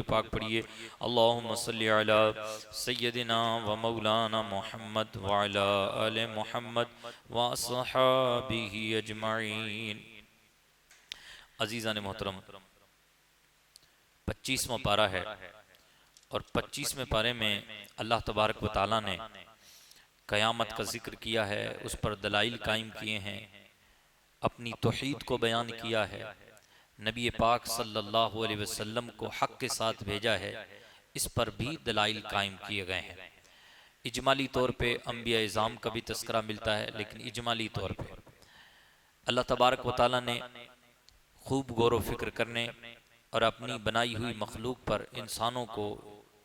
पाक पढ़िए। अल्लाहुम्मा सल्ली अला सय्यदिना व मौलाना मुहम्मद व अला आले मुहम्मद व अस्हाबिही अजमाइन। अजीज़ान मोहतरम, 25वां पारा है और 25वें पारे में अल्लाह तबारक व तआला ने क़यामत का जिक्र किया है, उस पर दलाइल कायम किए हैं, अपनी तौहीद को बयान किया है, नबी पाक सल्लल्लाहु अलैहि वसल्लम को हक के साथ भेजा है, इस पर भी दलाइल कायम किए गए हैं। इजमाली तौर पे अंबिया इज़ाम का भी तस्करा मिलता है, लेकिन इजमाली तौर पे अल्लाह तबारक व तआला ने खूब गौर व फिक्र करने और अपनी बनाई हुई मखलूक पर इंसानों को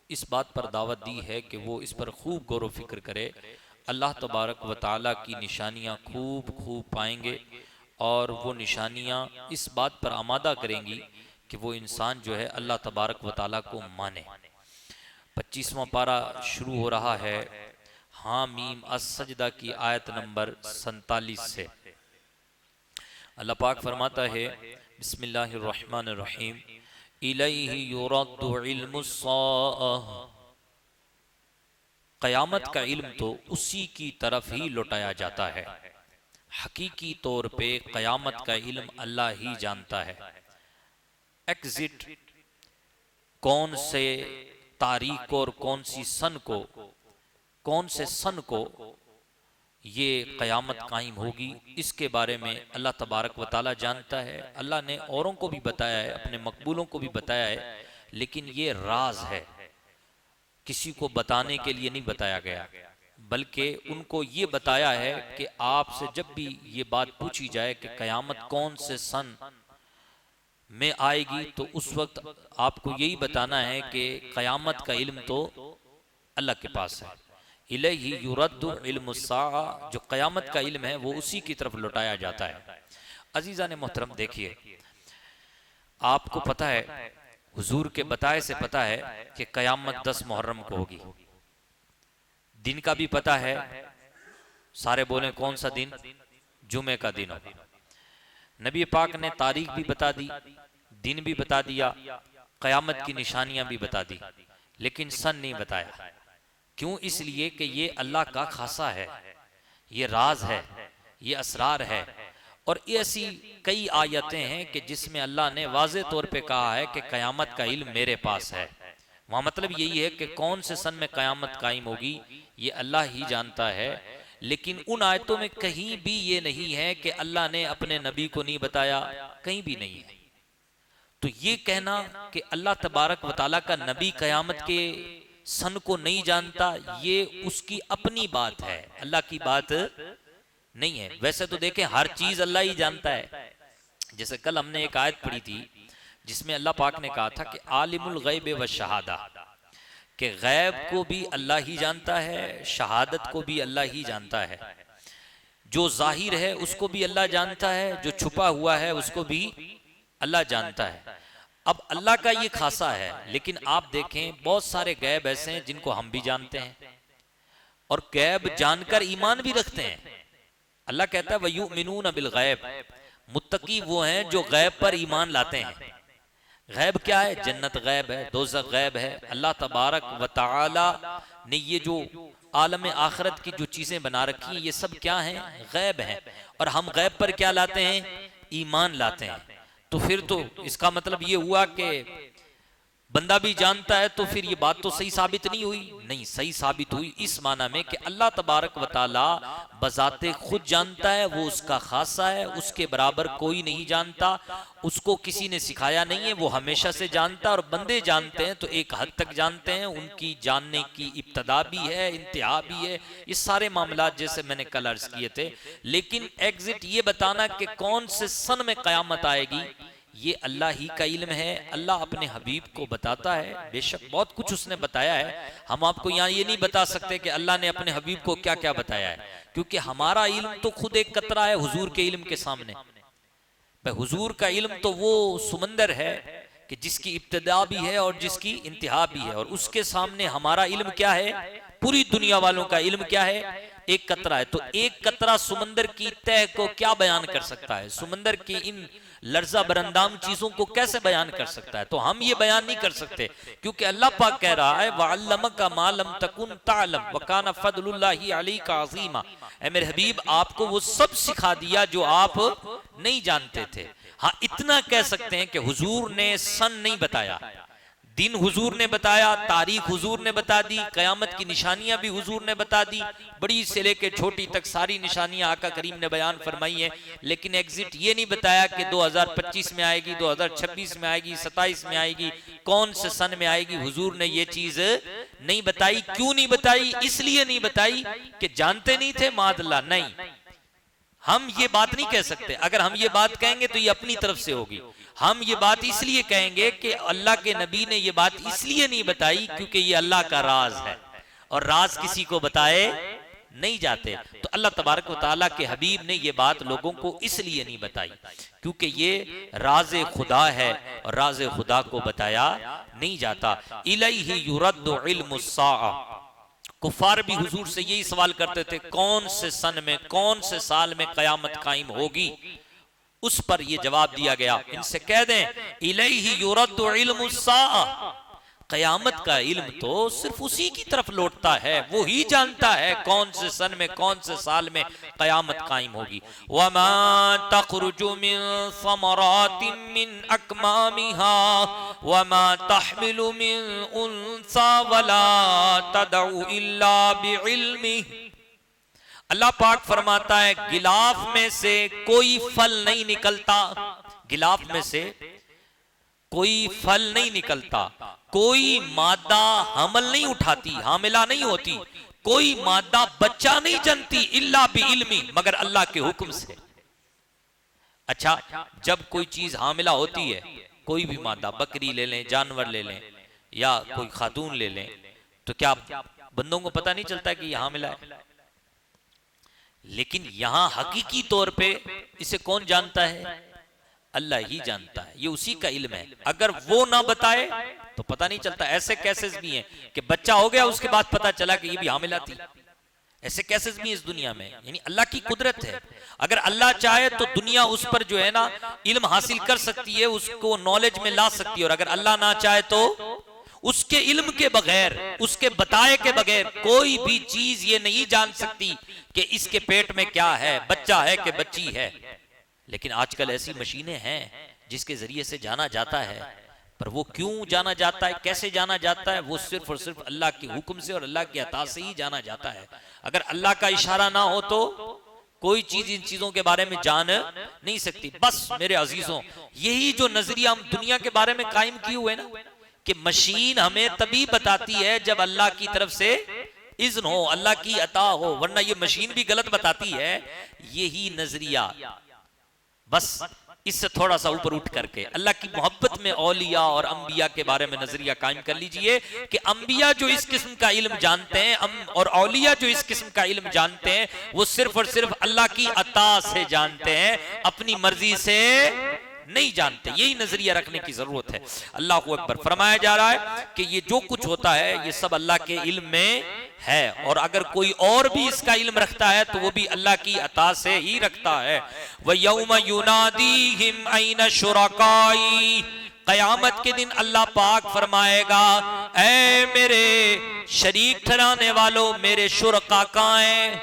इस बात पर दावत दी है कि वो इस पर खूब गौर व फिक्र करे। अल्लाह तबारक व तआला की निशानियाँ खूब खूब पाएंगे और वो निशानियाँ इस बात पर आमादा करेंगी कि वो इंसान जो है अल्लाह तबारक व तआला को माने। 25वां पारा शुरू हो रहा है हामीम अस-सजदा की आयत नंबर 47 से। अल्लाह पाक फरमाता है बिस्मिल्लाहिर रहमानिर रहीम, इलैहि युरद्दु इल्मुस्साअह, क़यामत का इल्म तो उसी की तरफ ही लौटाया जाता है। हकीकी तौर पे क़यामत का इल्म अल्लाह ही जानता है। एग्जिट कौन से तारीख और कौन सी सन को, कौन से सन को ये क़यामत कायम होगी, इसके बारे में अल्लाह तबारक व तआला जानता है। अल्लाह ने औरों को भी बताया है, अपने मकबूलों को भी बताया है, लेकिन ये राज है, किसी को बताने के लिए नहीं बताया गया, बल्कि उनको ये बताया है कि आपसे जब भी ये बात पूछी जाए कि क़यामत कौन से सन में आएगी, तो उस वक्त आपको यही बताना है कि क़यामत का इल्म तो अल्लाह के पास है। इलैहि युरद्दु इल्मुस्साअ, जो क़यामत का इल्म है वो उसी की तरफ लौटाया जाता है। अजीज़ान मोहतरम, देखिए आपको पता है, हुजूर के बताए से पता है कि क़यामत 10 मुहर्रम को होगी। दिन का भी पता है, सारे बोले कौन सा दिन, जुमे का दिन होगा। नबी पाक ने तारीख भी बता दी, दिन भी बता दिया, क़यामत की निशानियां भी बता दी, लेकिन सन नहीं बताया। क्यों? इसलिए कि ये अल्लाह का खासा है, ये राज है, ये असरार है। और ऐसी कई आयतें हैं कि जिसमें अल्लाह ने वाज़े तौर पे कहा है कि क़यामत का इल्म मेरे पास है। वहाँ मतलब यही है कि कौन से सन में क़यामत कायम होगी ये अल्लाह ही जानता है। लेकिन उन आयतों में कहीं भी ये नहीं है कि अल्लाह ने अपने नबी को नहीं बताया, कहीं भी नहीं है। तो ये कहना कि अल्लाह तबारक व तआला का नबी क़यामत के सन को नहीं जानता, ये उसकी अपनी बात है, अल्लाह की बात नहीं है। वैसे तो देखें हर चीज अल्लाह ही जानता है। जैसे कल हमने एक आयत पढ़ी थी जिसमें अल्लाह पाक ने कहा था कि आलिमुल गैब व शहादा, कि गैब को भी अल्लाह ही जानता है, शहादत को भी अल्लाह ही जानता है। जो जाहिर है उसको भी अल्लाह जानता है, जो छुपा हुआ है उसको भी अल्लाह जानता है। अब अल्लाह का ये खासा है, लेकिन आप देखें बहुत सारे गैब ऐसे हैं जिनको हम भी जानते हैं और गैब जानकर ईमान भी रखते हैं। अल्लाह कहता है वयुमिनून बिल गैब, मुत्तकी वो हैं जो गैब पर ईमान लाते हैं। गैब क्या है? जन्नत गैब है, दोज़ख गैब है। अल्लाह तबारक व तआला ने ये जो आलम आखिरत की जो चीजें बना रखी हैं, ये सब क्या हैं? गैब हैं। और हम गैब पर क्या लाते हैं? ईमान लाते हैं। तो फिर तो इसका मतलब ये हुआ कि बंदा भी जानता है, तो फिर ये बात तो सही साबित नहीं हुई। नहीं, सही साबित हुई इस माना में कि अल्लाह तबारक व तआला बजाते खुद जानता है, वो उसका खासा है, उसके बराबर कोई नहीं जानता, उसको किसी ने सिखाया नहीं है, वो हमेशा से जानता है। और बंदे जानते हैं तो एक हद तक जानते हैं, उनकी जानने की इब्तदा भी है, इंतहा भी है, ये सारे मामला जैसे मैंने कल अर्ज किए थे। लेकिन एग्जिट ये बताना कि कौन से सन में क़यामत आएगी, ये अल्लाह ही का इल्म है। अल्लाह अपने हबीब को बताता है, बेशक बहुत कुछ उसने बताया है। हम आपको यहाँ ये नहीं बता सकते कि अल्लाह ने अपने हबीब को क्या क्या बताया है, क्योंकि हमारा इल्म तो खुद एक कतरा है हुजूर के इल्म के सामने। भाई हुजूर का इल्म तो वो सुमंदर है कि जिसकी इब्तिदा भी है और जिसकी इंतहा भी है, और उसके सामने हमारा इल्म क्या है? पूरी दुनिया वालों का इल्म क्या है? एक कतरा है, तो एक कतरा समंदर की तह को क्या बयान कर सकता है? समंदर की इन लर्जा बरंदाम चीजों को कैसे बयान कर सकता है? तो हम ये बयान नहीं कर सकते, क्योंकि अल्लाह पाक कह रहा है वअल्लमका मा लम तकुन तअलम व काना फदलुल्लाहि अलैका अज़ीमा। ऐ मेरे हबीब, आपको वो सब सिखा दिया जो आप नहीं जानते थे। हाँ, इतना कह सकते हैं कि हुजूर ने सन नहीं बताया, दिन हुजूर ने बताया, तारीख हुजूर ने बता दी, कयामत की निशानियां भी हुजूर ने बता दी, बड़ी से लेके छोटी तक सारी निशानियां आका करीम ने बयान फरमाई है। लेकिन एग्जिट ये नहीं बताया कि 2025 में आएगी, 2026 में आएगी, 27 में आएगी, कौन से सन में आएगी। हुजूर ने ये चीज नहीं बताई। क्यों नहीं बताई? इसलिए नहीं बताई कि जानते नहीं थे, मादल्ला नहीं। हम ये बात नहीं कह सकते। अगर हम ये बात कहेंगे तो ये अपनी तरफ से होगी। हम ये बात इसलिए कहेंगे कि अल्लाह के नबी ने ये बात इसलिए नहीं बताई क्योंकि ये अल्लाह का राज है और राज किसी को बताए नहीं जाते। तो अल्लाह तबारक व तआला के हबीब ने ये बात लोगों को इसलिए नहीं बताई क्योंकि ये राज खुदा है और राज खुदा को बताया नहीं जाता। इलैहि युरद्दु इल्मुस्साअ। कुफार भी हुजूर से यही सवाल करते थे, कौन से सन में, कौन से साल में कयामत कायम होगी। उस पर यह जवाब दिया गया, इनसे कह दें इलैहि युरद्दु इल्मुस्साअ, कयामत का इल्म तो सिर्फ उसी की तरफ लौटता है, वो ही जानता है कौन से सन में, कौन से साल में कयामत कायम होगी। वमा तखरुजु मिन समरातिन मिन अकमामिहा वमा तहमिलु मिन उनसा वला तदउ इल्ला बिइल्मिही। अल्लाह पाक फरमाता है, गिलाफ में से कोई फल नहीं निकलता, गिलाफ में से कोई फल नहीं निकलता, कोई मादा हमल नहीं उठाती, हामिला नहीं होती, कोई मादा बच्चा नहीं जनती, इल्ला बिइल्मी, मगर अल्लाह के हुक्म से। अच्छा, जब कोई चीज हामिला होती है, कोई भी मादा, बकरी ले लें, जानवर ले लें या कोई खातून ले लें, तो क्या बंदों को पता नहीं चलता कि यह हामिला है? लेकिन यहां हकीकी तौर पे इसे कौन जानता है? अल्लाह ही जानता है, ये उसी का इल्म है। अगर वो ना बताए तो पता नहीं चलता। ऐसे केसेस भी हैं कि बच्चा हो गया, उसके बाद पता चला कि ये भी हामिला थी। ऐसे केसेस भी इस दुनिया में, यानी अल्लाह की कुदरत है। अगर अल्लाह चाहे तो दुनिया उस पर जो है ना इल्म हासिल कर सकती है, उसको नॉलेज में ला सकती है, और अगर अल्लाह ना चाहे तो उसके इल्म के बगैर, उसके बताए के बगैर कोई भी चीज ये नहीं जान सकती कि इसके पेट में क्या है, बच्चा है कि बच्ची है। लेकिन आजकल ऐसी मशीनें हैं जिसके जरिए से जाना जाता है, पर वो क्यों जाना जाता है, कैसे जाना जाता है, वो सिर्फ और सिर्फ अल्लाह के हुक्म से और अल्लाह की अता से ही जाना जाता है। अगर अल्लाह का इशारा ना हो तो कोई चीज इन चीजों के बारे में जान नहीं सकती। बस मेरे अजीजों, यही जो नजरिया हम दुनिया के बारे में कायम किए हुए ना, कि मशीन हमें तभी बताती है जब अल्लाह की तरफ से इज़्न हो, अल्लाह की अता हो, वरना ये मशीन भी गलत बताती है। यही नजरिया, बस इससे थोड़ा सा ऊपर उठ करके अल्लाह की मोहब्बत में औलिया और अंबिया के बारे में नजरिया कायम कर लीजिए कि अंबिया जो इस किस्म का इल्म जानते हैं और औलिया जो इस किस्म का इल्म जानते हैं, वो सिर्फ और सिर्फ अल्लाह की अता से जानते हैं, अपनी मर्जी से नहीं जानते। यही नजरिया रखने की जरूरत है। अल्लाह को अकबर। फरमाया जा रहा है कि ये जो कुछ होता है ये सब अल्लाह के इल्म में है, और अगर कोई और भी इसका इल्म रखता है तो वो भी अल्लाह की अता से ही रखता है। व यौम युनादीहिम ऐन शुरकाई, कयामत के दिन अल्लाह पाक फरमाएगा, ऐ मेरे शरीक ठहराने वालों, मेरे शुरका कहाँ हैं?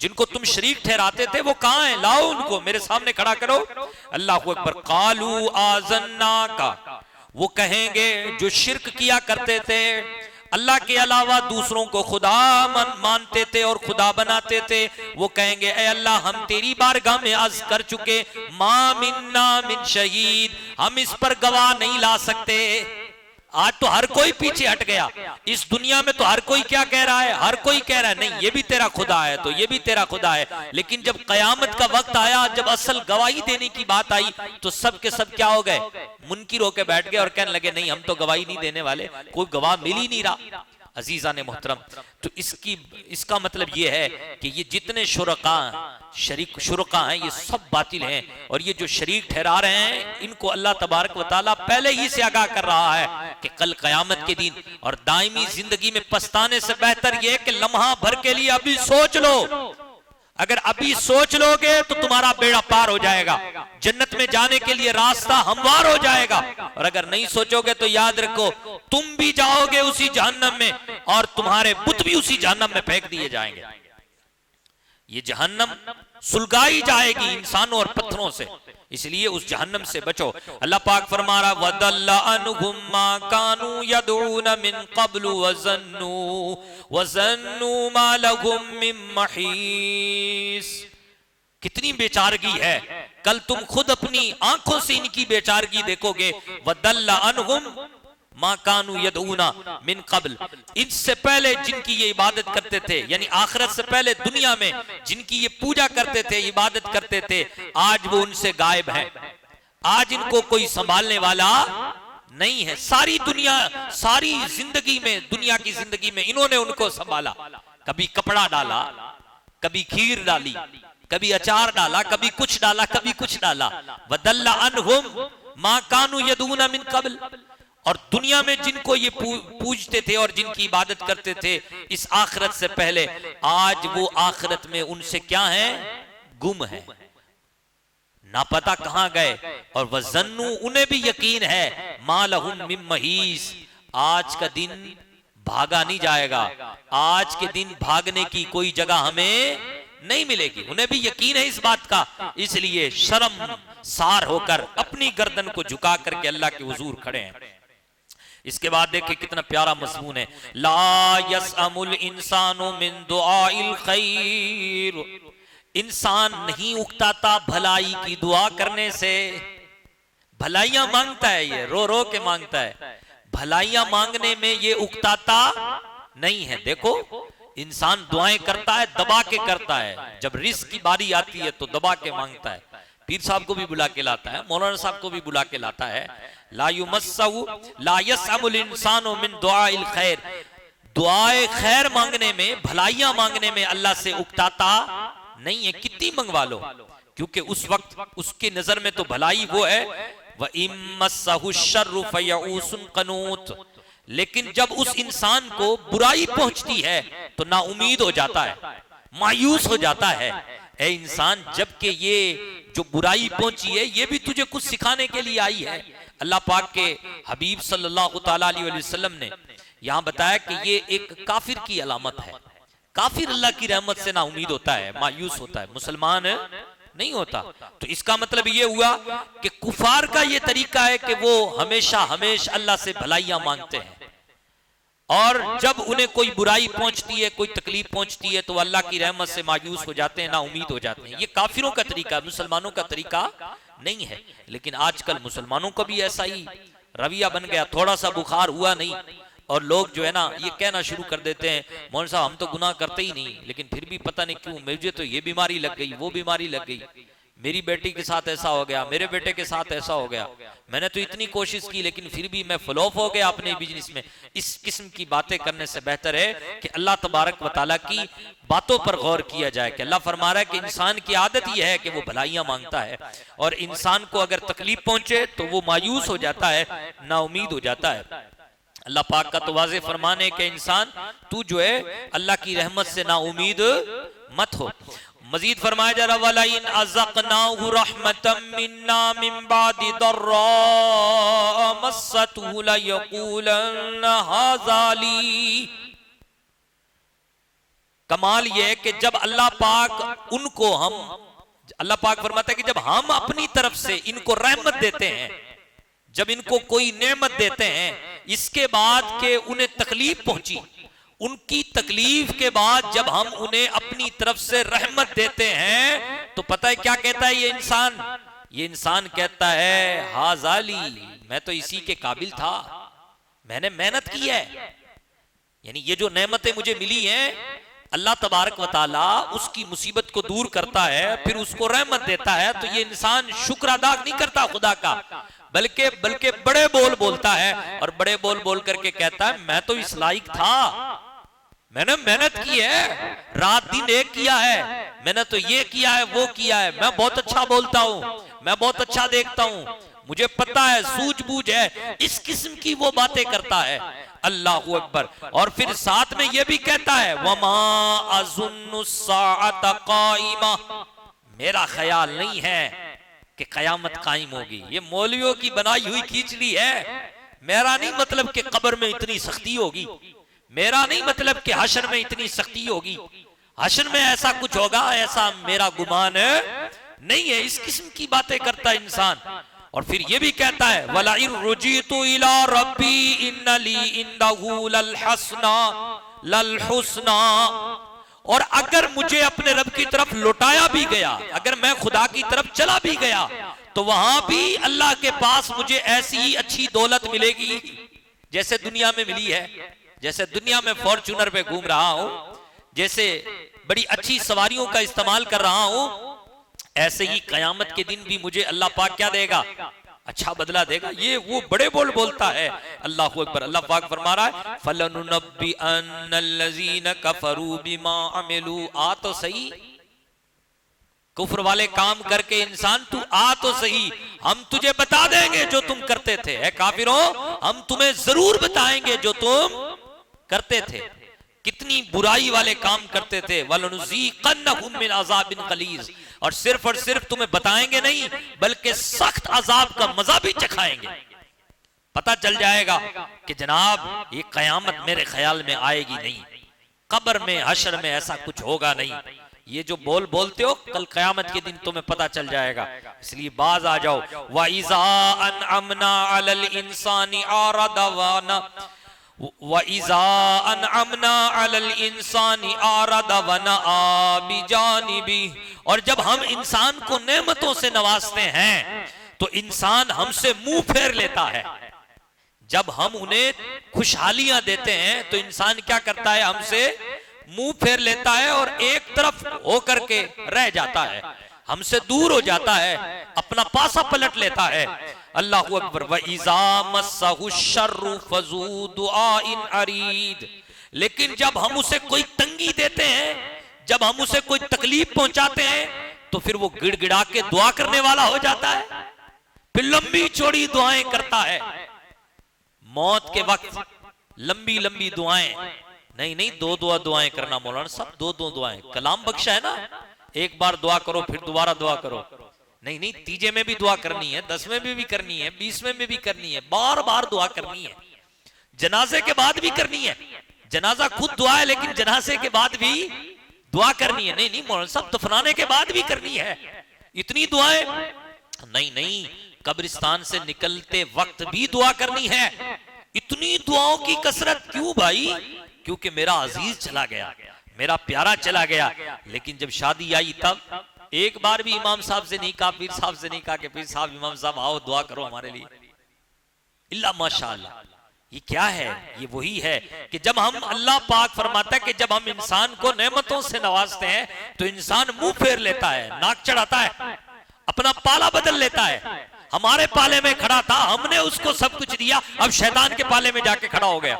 जिनको तुम शरीक ठहराते थे वो कहाँ हैं? लाओ उनको मेरे सामने खड़ा करो। अल्लाह को अकबर। कालू आज़न्ना का, वो कहेंगे जो शिर्क किया करते थे, अल्लाह के अलावा दूसरों को खुदा मानते थे और खुदा बनाते थे, वो कहेंगे ऐ अल्लाह, हम तेरी बारगाह में अर्ज कर चुके, मा मिन्ना मिन शहीद, हम इस पर गवाह नहीं ला सकते। आज तो हर कोई पीछे हट गया। इस दुनिया में तो हर कोई क्या कह रहा है? हर कोई कह रहा है नहीं ये भी तेरा खुदा है, तो ये भी तेरा खुदा है। लेकिन जब कयामत का वक्त आया, जब असल गवाही देने की बात आई, तो सब के सब क्या हो गए? मुनकिर होकर बैठ गए और कहने लगे नहीं हम तो गवाही नहीं देने वाले, कोई गवाह मिल ही नहीं रहा। अजीजा ने मोहतरम, तो इसका मतलब ये है कि ये जितने शुरका हैं ये सब बातिल हैं, और ये जो शरीक ठहरा रहे हैं इनको अल्लाह तबारक व तआला पहले ही से आगाह कर रहा है कि कल कयामत के दिन और दायमी जिंदगी में पछताने से बेहतर ये है कि लम्हा भर के लिए अभी सोच लो। अगर अभी सोच लोगे तो तुम्हारा बेड़ा पार हो जाएगा, जन्नत में जाने के लिए रास्ता हमवार हो जाएगा। और अगर नहीं सोचोगे तो याद रखो तुम भी जाओगे उसी जहन्नम में और तुम्हारे बुत भी उसी जहन्नम में फेंक दिए जाएंगे। ये जहन्नम सुलगाई जाएगी इंसानों और पत्थरों से, इसलिए उस जहन्नम से बचो। अल्लाह पाक फरमा रहा वदल्ला अनहुम मा कानू यदऊन मिन क़ब्लु वज़न्नु मा लहुम मिन महीस। कितनी बेचारगी है, कल तुम खुद अपनी आंखों से इनकी बेचारगी देखोगे। वदल्ला अनहुम मा कानू यदऊना मिन क़ब्ल, इससे पहले जिनकी ये इबादत करते थे, यानी आखिरत से पहले दुनिया में जिनकी ये पूजा करते थे, इबादत करते थे, आज वो उनसे गायब है। आज इनको कोई संभालने वाला नहीं है। सारी दुनिया, सारी जिंदगी में, दुनिया की जिंदगी में इन्होंने उनको संभाला। कभी कपड़ा डाला, कभी खीर डाली, कभी अचार डाला, कभी कुछ डाला, कभी कुछ डाला। वदल्ला अनहुम मा कानू यदऊना मिन क़ब्ल, और दुनिया में जिनको ये पूजते थे और जिनकी इबादत करते थे इस आखिरत से पहले, आज वो आखिरत में उनसे क्या है, गुम है, ना पता कहां गए। और वज़न्नु, उन्हें भी यकीन है, मा लहुम मिन महीस, आज का दिन भागा नहीं जाएगा, आज के दिन भागने की कोई जगह हमें नहीं मिलेगी। उन्हें भी यकीन है इस बात का, इसलिए शर्म सार होकर अपनी गर्दन को झुका करके अल्लाह के हुजूर खड़े हैं। इसके बाद देखिए कितना प्यारा मज़मून है, ला यसअमुल इंसानु मिन दुआइल खैर, इंसान नहीं उकताता भलाई की दुआ करने से। भलाइयां मांगता है, ये रो रो के मांगता है, भलाइयां मांगने में ये उकताता नहीं है। देखो इंसान दुआएं करता है, दबा के करता है, जब रिस्क की बारी आती है तो दबा के मांगता है। पीर साहब को भी बुला के लाता है, मौलाना साहब को भी बुला के लाता है। ला युमस्सहु ला यसअमुल इंसानु मिन दुआइल खैर, दुआए खैर मांगने में, भलाइयां मांगने में अल्लाह से उकताता नहीं है, कितनी मंगवा लो, क्योंकि उस वक्त उसके नजर में तो भलाई वो है। व इम्मस्सहु शर्रु फयऊसुन कनूत, लेकिन जब उस इंसान को बुराई पहुंचती है तो ना उम्मीद हो जाता है, मायूस हो जाता है। ए इंसान, जबकि ये जो बुराई पहुंची है ये भी तुझे कुछ सिखाने के लिए आई है। अल्लाह पाक के हबीब सल्लल्लाहु तआला अलैहि वसल्लम ने यहां बताया कि ये एक काफिर की अलामत है। काफिर अल्लाह की रहमत से ना उम्मीद होता है, मायूस होता है, मुसलमान नहीं होता। तो इसका मतलब ये हुआ कि कुफार का ये तरीका है कि वो हमेशा अल्लाह से भलाइयां मांगते हैं, और जब उन्हें कोई बुराई पहुंचती है, कोई तकलीफ पहुंचती है तो अल्लाह की रहमत से मायूस हो जाते हैं, ना उम्मीद हो जाते हैं। ये काफिरों का तरीका, मुसलमानों का तरीका नहीं है। लेकिन आजकल मुसलमानों का भी ऐसा ही रवैया बन गया, थोड़ा सा बुखार हुआ नहीं और लोग जो है ना ये कहना शुरू कर देते हैं, मौलाना साहब हम तो गुनाह करते ही नहीं, लेकिन फिर भी पता नहीं क्यों मुझे तो ये बीमारी लग गई, वो बीमारी लग गई, मेरी बेटी के साथ ऐसा हो गया, मेरे बेटे के साथ ऐसा हो गया, मैंने तो इतनी कोशिश की लेकिन फिर भी मैं फ्लॉप हो गया अपने बिजनेस में। इस किस्म की बातें करने से बेहतर है कि अल्लाह तबारक व तआला की बातों पर गौर किया जाए कि अल्लाह फरमा रहा है कि इंसान की आदत यह है कि वो भलाइयां मांगता है, और इंसान को अगर तकलीफ पहुंचे तो वो मायूस हो जाता है, नाउमीद हो जाता है। अल्लाह पाक का तो वाज़े फरमान है कि इंसान तू जो है अल्लाह की रहमत से ना उम्मीद मत हो। मजीद फरमाया जा रहा वलाइन अज़क़नाहु रहमतम मिन्ना मिन बादि दर्रा मस्सतहु लयक़ूलन्ना हाज़ा ली। कमाल यह है कि जब अल्लाह पाक उनको अल्लाह पाक फरमाता है कि जब हम अपनी तरफ से इनको रहमत देते हैं, जब इनको कोई नेमत देते हैं, इसके बाद के उन्हें तकलीफ पहुंची, उनकी तकलीफ के बाद जब हम उन्हें अपनी तरफ से रहमत देते हैं तो पता है क्या कहता है ये इंसान कहता है हाज़ाली, मैं तो इसी के काबिल था, मैंने मेहनत की है। यानी ये जो नेमतें मुझे मिली हैं, अल्लाह तबारक व तआला उसकी मुसीबत को दूर करता है, फिर उसको रहमत देता है, तो ये इंसान शुक्र अदा नहीं करता खुदा का, बल्कि बड़े बोल बोलता है और बड़े बोल बोल करके कहता है मैं तो इस लायक था, मैंने मेहनत की है, रात दिन एक किया है, मैंने तो ये किया है वो किया है, मैं बहुत अच्छा बोलता हूं, मैं बहुत अच्छा देखता हूं, मुझे पता है, सूझबूझ है, इस किस्म की वो बातें करता है। अल्लाहु अकबर। और फिर साथ में ये भी कहता है वमा अज़ुन्नु साअत काइमा, मेरा ख्याल नहीं है कि कयामत कायम होगी। ये मौलवियों की बनाई हुई खिचड़ी है। मेरा नहीं मतलब कि कब्र में इतनी सख्ती होगी, मेरा नहीं मतलब कि हशर में इतनी सख्ती होगी, हशर में ऐसा कुछ होगा, ऐसा मेरा गुमान नहीं है। इस किस्म की बातें करता है इंसान। और फिर ये भी कहता है वला इन रुजीतु इला रब्बी इन्नली इंदहु लल हुस्ना, और अगर मुझे अपने रब की तरफ लौटाया भी गया, अगर मैं खुदा की तरफ चला भी गया, तो वहां भी अल्लाह के पास मुझे ऐसी ही अच्छी दौलत मिलेगी जैसे दुनिया में मिली है। जैसे दुनिया में फॉर्च्यूनर पे घूम रहा हूं, जैसे बड़ी अच्छी सवारियों का इस्तेमाल कर रहा हूं, ऐसे ही कयामत के दिन भी मुझे अल्लाह पाक क्या देगा, अच्छा बदला देगा। ये वो बड़े बोल बोलता है। अल्लाहु अकबर। अल्लाह पाक फरमा रहा है फलनुनब्बी अन्नल्लज़ीना कफरू बिमा अमिलू, आ तो सही, कुफ्र वाले काम करके इंसान तू आ तो सही, हम तुझे बता देंगे जो तुम करते थे। है काफिरों, हम तुम्हें जरूर बताएंगे जो तुम करते थे, कितनी बुराई वाले काम करते थे। वलनुज़ीक़न्नहुम मिन अज़ाबिन ग़लीज़, और सिर्फ तुम्हें बताएंगे नहीं बल्कि सख्त अजाब का मजा भी चखाएंगे। पता चल जाएगा कि जनाब ये कयामत मेरे ख्याल में आएगी नहीं, कब्र में हशर में ऐसा कुछ होगा नहीं। ये जो बोल बोलते हो कल कयामत के दिन तुम्हें पता चल जाएगा। इसलिए बाज आ जाओ। व इज़ा अनअमना अलल इंसानी आरदवाना, व इज़ा अनअमना अलल इंसानी आरदवना बिजानिबी, और जब हम इंसान को नेमतों से नवाजते हैं तो इंसान हमसे मुंह फेर लेता है। जब हम उन्हें खुशहालियां देते हैं तो इंसान क्या करता है, हमसे मुंह फेर लेता है और एक तरफ होकर के रह जाता है, हमसे दूर हो जाता है, अपना पासा पलट लेता है। अल्लाहु अकबर। व इज़ा मस्सहु शर्रु फज़ू दुआइन अरीद, लेकिन जब हम उसे कोई तंगी देते हैं, जब हम उसे कोई तकलीफ पहुंचाते हैं, तो फिर वो गिड़गिड़ा के दुआ करने वाला हो जाता है, फिर लंबी चौड़ी दुआएं करता है। मौत के वक्त लंबी लंबी दुआएं नहीं, दो दुआएं करना मौलाना साहब, दो दुआएं। कलाम बख्शा है ना, एक बार दुआ करो फिर दोबारा दुआ करो। नहीं, तीजे में भी दुआ करनी है, 10वें में भी करनी है, 20वें में भी करनी है, बार बार दुआ करनी है। जनाजे के बाद भी करनी है, जनाजा खुद दुआ है लेकिन जनाजे के बाद भी दुआ करनी है। नहीं मौलाना साहब, दफनाने के बाद भी करनी है इतनी दुआएं? नहीं, कब्रिस्तान से निकलते वक्त भी दुआ करनी है। इतनी दुआओं की कसरत क्यों भाई? क्योंकि मेरा अजीज चला गया, मेरा प्यारा चला गया। लेकिन जब शादी आई तब एक बार भी इमाम साहब से नहीं कहा, पीर साहब से नहीं कहा कि पीर साहब इमाम साहब आओ दुआ करो हमारे लिए। इल्ला माशाअल्लाह। ये क्या है? ये वही है कि जब हम, अल्लाह पाक फरमाता है कि जब हम इंसान को नेमतों से नवाजते हैं तो इंसान मुंह फेर लेता है, नाक चढ़ाता है, अपना पाला बदल लेता है। हमारे पाले में खड़ा था, हमने उसको सब कुछ दिया, अब शैतान के पाले में जाके खड़ा हो गया।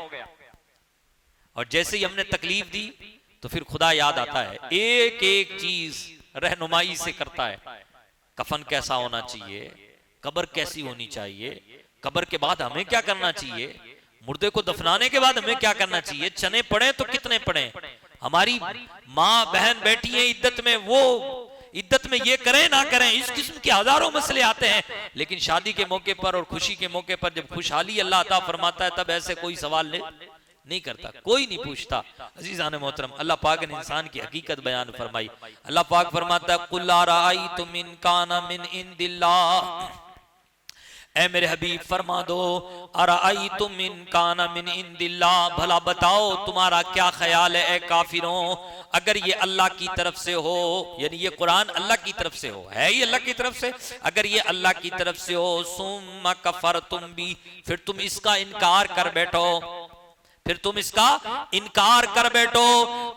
और जैसे ही हमने तकलीफ दी तो फिर खुदा याद आता है, एक एक चीज रहनुमाई से करता है। कफन कैसा होना चाहिए, कब्र कैसी होनी चाहिए, कब्र के बाद हमें क्या करना चाहिए, मुर्दे को दफनाने के बाद हमें क्या करना चाहिए, चने पड़े तो कितने पड़े, हमारी माँ बहन बैठी है इद्दत में, वो इद्दत में ये करें ना करें, इस किस्म के हजारों मसले आते हैं। लेकिन शादी के मौके पर और खुशी के मौके पर जब खुशहाली अल्लाह अता फरमाता है तब ऐसे कोई सवाल नहीं करता, कोई नहीं पूछता। अजीजान मोहतरम, अल्लाह पाक ने इंसान की हकीकत बयान फरमाई। अल्लाह पाक फरमाता है कुल अराअयतुम इन काना मिन इंदिल्लाह, ऐ मेरे हबीब फरमा दो, अराअयतुम इन काना मिन इंदिल्लाह, भला बताओ तुम्हारा क्या ख्याल है ए काफिरों, अगर ये अल्लाह की तरफ से हो, यानी ये कुरान अल्लाह की तरफ से हो, है ये अल्लाह की तरफ से, अगर ये अल्लाह की तरफ से हो, सुम्मा कफरतुम बी, फिर तुम इसका इनकार कर बैठो, फिर तुम इसका इनकार कर बैठो,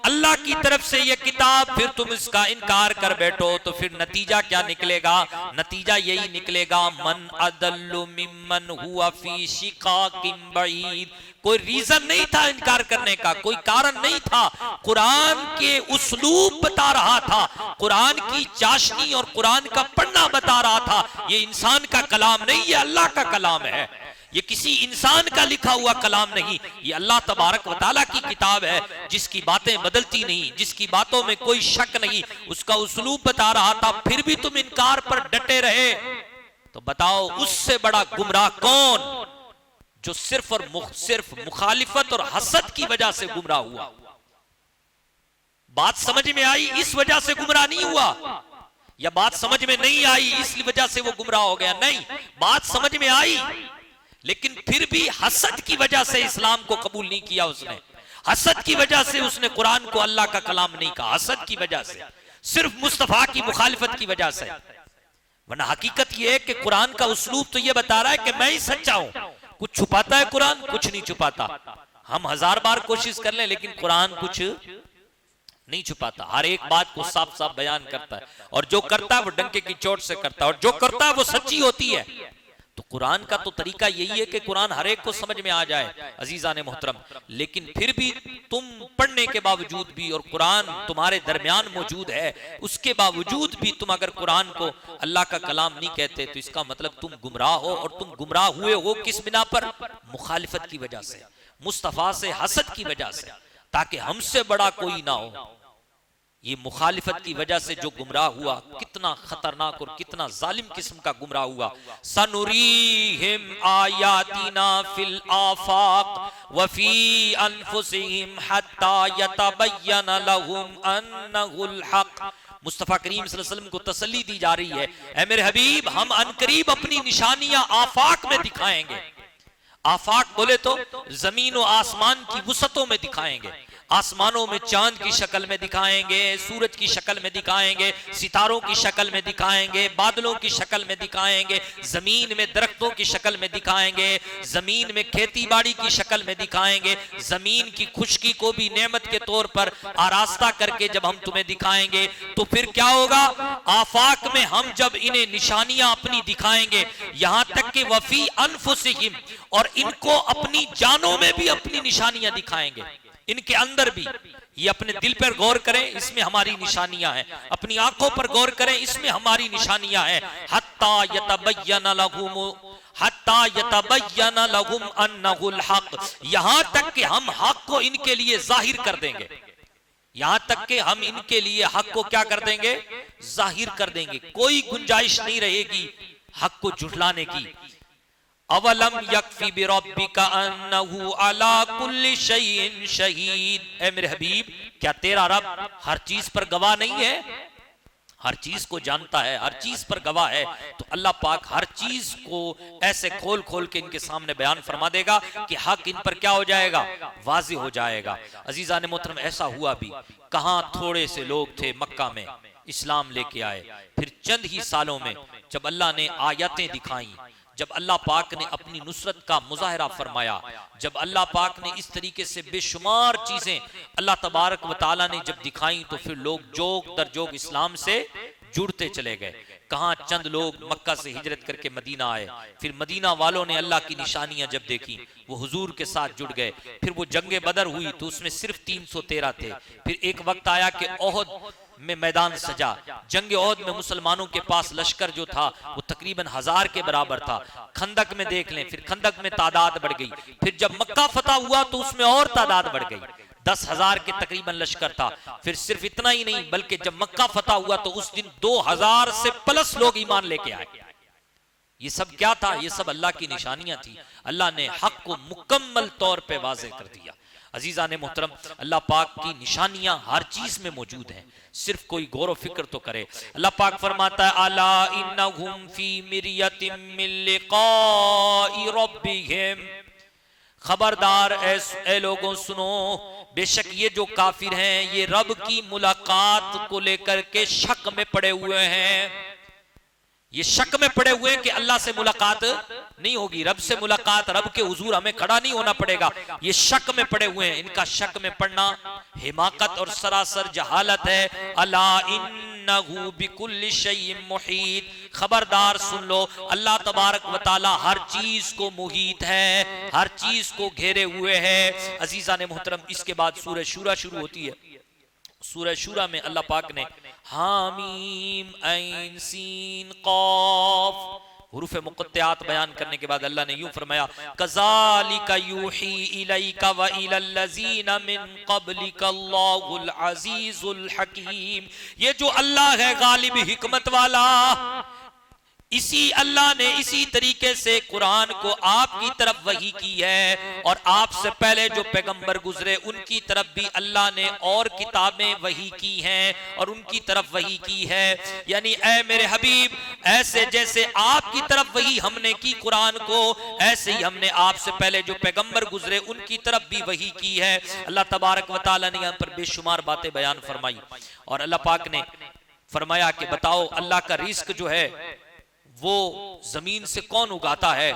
अल्लाह की तरफ से ये किताब, फिर तुम इसका इनकार कर बैठो, तो फिर नतीजा क्या निकलेगा? नतीजा यही निकलेगा, मन अदल्लु मिम्मन हुआ फी शिकाकिन बईद, कोई रीजन नहीं था इनकार करने का, कोई कारण नहीं था। कुरान के उस्लूब बता रहा था, कुरान की चाशनी और कुरान का पढ़ना बता रहा था। ये इंसान का कलाम नहीं, ये अल्लाह का कलाम है। ये किसी इंसान का लिखा हुआ कलाम नहीं, ये अल्लाह तबारक व तआला की किताब है, जिसकी बातें बदलती नहीं, जिसकी बातों में कोई शक नहीं। उसका उस्लूब बता रहा था, फिर भी तुम इनकार पर डटे रहे। तो बताओ उससे बड़ा गुमराह कौन, जो सिर्फ और सिर्फ मुखालिफत और हसद की वजह से गुमराह हुआ। बात समझ में आई इस वजह से गुमराह नहीं हुआ, या बात समझ में नहीं आई इस वजह से वो गुमराह हो गया, नहीं, बात समझ में आई, लेकिन फिर भी हसद की वजह से इस्लाम को कबूल नहीं किया उसने। हसद की वजह से उसने कुरान को अल्लाह का कलाम नहीं कहा, हसद की वजह से, सिर्फ मुस्तफा की मुखालिफत की वजह से। वरना हकीकत यह है कि कुरान का उस्लूब तो यह बता रहा है कि मैं ही सच्चा हूं। कुछ छुपाता है कुरान? कुछ नहीं छुपाता। हम 1000 बार कोशिश कर लें लेकिन कुरान कुछ नहीं छुपाता, हर एक बात को साफ साफ बयान करता है, और जो करता है वो डंके की चोट से करता है, और जो करता है वो सच्ची होती है। तो कुरान का तो तरीका यही है कि कुरान हर एक को समझ में आ जाए अजीजाने मोहतरम। लेकिन फिर भी तुम पढ़ने के बावजूद भी, और कुरान तुम्हारे दरमियान मौजूद है, उसके बावजूद भी तुम अगर कुरान को अल्लाह का कलाम नहीं कहते, तो इसका मतलब तुम गुमराह हो। और तुम गुमराह हुए हो किस बिना पर? मुखालिफत की वजह से, मुस्तफा से हसद की वजह से, ताकि हमसे बड़ा कोई ना हो। ये मुखालिफत की वजह से जो गुमराह हुआ, कितना खतरनाक और कितना जालिम किस्म का गुमराह हुआ। सनुरीहिम आयातिना फिल आफाक व फी अनफुसिहिम हत्ता यतबय्यन लहुम अन्नहुल हक। मुस्तफा करीम सल्लल्लाहु अलैहि वसल्लम को तसल्ली दी जा रही है, ऐ मेरे हबीब, हम अनकरीब अपनी निशानियां आफाक में दिखाएंगे। आफाक बोले तो जमीन और आसमान की वसतों में दिखाएंगे। आसमानों में चांद की शक्ल में दिखाएंगे, सूरज की शक्ल में दिखाएंगे, सितारों की शक्ल में दिखाएंगे, बादलों की शक्ल में दिखाएंगे, जमीन में दरख्तों की शक्ल में दिखाएंगे, जमीन में खेती बाड़ी की शक्ल में दिखाएंगे, जमीन की खुशकी को भी नेमत के तौर पर आरास्ता करके जब हम तुम्हें दिखाएंगे, तो फिर क्या होगा? आफाक में हम जब इन्हें निशानियां अपनी दिखाएंगे, यहां तक कि वफी अनफुसिहिम, और इनको अपनी जानों में भी अपनी निशानियां दिखाएंगे, इनके अंदर भी। ये अपने दिल पर गौर करें, इसमें हमारी निशानियां हैं। अपनी आंखों पर गौर करें, इसमें हमारी निशानियां हैं। हत्ता यतबय्यन लहुम अन्नहुल हक, यहां तक कि हम हक को इनके लिए जाहिर कर देंगे। यहां तक कि हम इनके लिए हक को क्या कर देंगे? जाहिर कर देंगे। कोई गुंजाइश नहीं रहेगी हक को झुठलाने की। अवलम यकफी बिरब्बिका अन्नहु अला कुल्ली शैइन शहीद। ऐ मेरे हबीब, क्या तेरा रब हर चीज पर गवाह नहीं है? हर चीज को जानता है, हर चीज पर गवाह है। तो अल्लाह पाक हर चीज को ऐसे खोल खोल के इनके सामने बयान फरमा देगा कि हक इन पर क्या हो जाएगा? वाज़िह हो जाएगा। अजीज़ान मोहतरम, ऐसा हुआ भी। कहां थोड़े से लोग थे मक्का में, इस्लाम लेके आए। फिर चंद ही सालों में जब अल्लाह ने आयतें दिखाई, जब अल्लाह पाक ने अपनी नुसरत का मुजाहरा फरमाया, जब अल्लाह पाक ने इस तरीके से बेशुमार चीजें अल्लाह तबारक व तआला ने जब दिखाई, तो फिर लोग जोग दर जोग इस्लाम से जुड़ते चले गए। कहां चंद लोग मक्का से हिजरत करके मदीना आए, फिर मदीना वालों ने अल्लाह की निशानियां जब देखी, वो हुजूर के साथ जुड़ गए। फिर वो जंगे बदर हुई तो उसमें सिर्फ 313 थे। फिर एक वक्त आया कि ओहद में मैदान सजा। जंग ओहद में मुसलमानों के पास लश्कर जो था वो तकरीबन 1000 के बराबर था। खंदक में देख लें, फिर खंदक में तादाद बढ़ गई। फिर जब मक्का फतह हुआ तो उसमें और तादाद बढ़ गई, 10,000 के तकरीबन लश्कर था। फिर सिर्फ इतना ही नहीं, बल्कि जब मक्का फतह हुआ तो उस दिन 2000 से प्लस लोग ईमान लेके आए। ये सब क्या था? ये सब अल्लाह की निशानियां थी। अल्लाह ने हक को मुकम्मल तौर पे वाज़ेह कर दिया। अजीजा ने मोहतरम, अल्लाह पाक की निशानियां हर चीज में मौजूद हैं, सिर्फ कोई गौर फिक्र तो करे। अल्लाह पाक फरमाता है, अला इन्नहुम फी मिरियतिम मिन लिकाई रब्बिहिम, खबरदार ऐ लोगों सुनो, बेशक ये जो काफिर हैं ये रब की मुलाकात को लेकर के शक में पड़े हुए हैं। ये शक में पड़े हुए हैं कि अल्लाह से मुलाकात नहीं होगी, रब से मुलाकात, रब के हुजूर हमें खड़ा नहीं होना पड़ेगा। ये शक में पड़े हुए हैं। इनका शक में पड़ना हिमाकत और सरासर जहालत है। अला इन्नहु बिकुल्लि शैइन मुहीत। खबरदार सुन लो, अल्लाह तबारक व तआला हर चीज को मुहीत है, हर चीज को घेरे हुए है। अजीजान मोहतरम, इसके बाद सूरह शूरा शुरू होती है। सूरह शूरा में अल्लाह पाक ने हामीम ऐन सीन क़ाफ हुरूफ मुक़त्तिआत बयान करने के बाद अल्लाह ने यूं फरमाया, कज़ालिका यूही इलैका व इलल्लज़ीना मिन क़ब्लिका अल्लाहुल अज़ीज़ुल हकीम। ये जो अल्लाह है गालिब हिकमत वाला, इसी अल्लाह ने इसी तरीके से कुरान को आपकी तरफ वही की है, और आपसे पहले जो पैगंबर गुजरे उनकी तरफ भी अल्लाह ने और किताबें वही की हैं और उनकी तरफ वही की है। यानी ऐ मेरे हबीब, ऐसे जैसे आपकी तरफ वही हमने की कुरान को, ऐसे ही हमने आपसे पहले जो पैगंबर गुजरे उनकी तरफ भी वही की है। अल्लाह तबारक व तआला ने यहाँ पर बेशुमार बातें बयान फरमाई, और अल्लाह पाक ने फरमाया कि बताओ अल्लाह का रिस्क जो है वो जमीन से कौन उगाता है,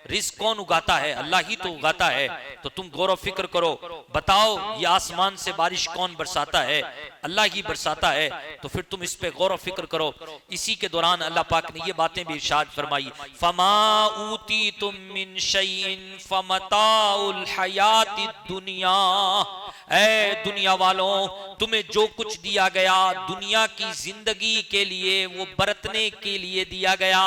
रिस्क कौन उगाता है, अल्लाह ही तो उगाता है। तो तुम गौर व फिक्र करो, बताओ ये आसमान से बारिश कौन बरसाता है, अल्लाह ही बरसाता है। तो फिर तुम इस पे गौर व फिक्र करो। इसी के दौरान अल्लाह पाक ने ये बातें भी इरशाद फरमाई, फमा ऊतीतुम मिन शैइन फमताउल हयातिद दुनिया। ऐ दुनिया वालों, तुम्हें जो कुछ दिया गया दुनिया की जिंदगी के लिए, वो बरतने के लिए दिया गया।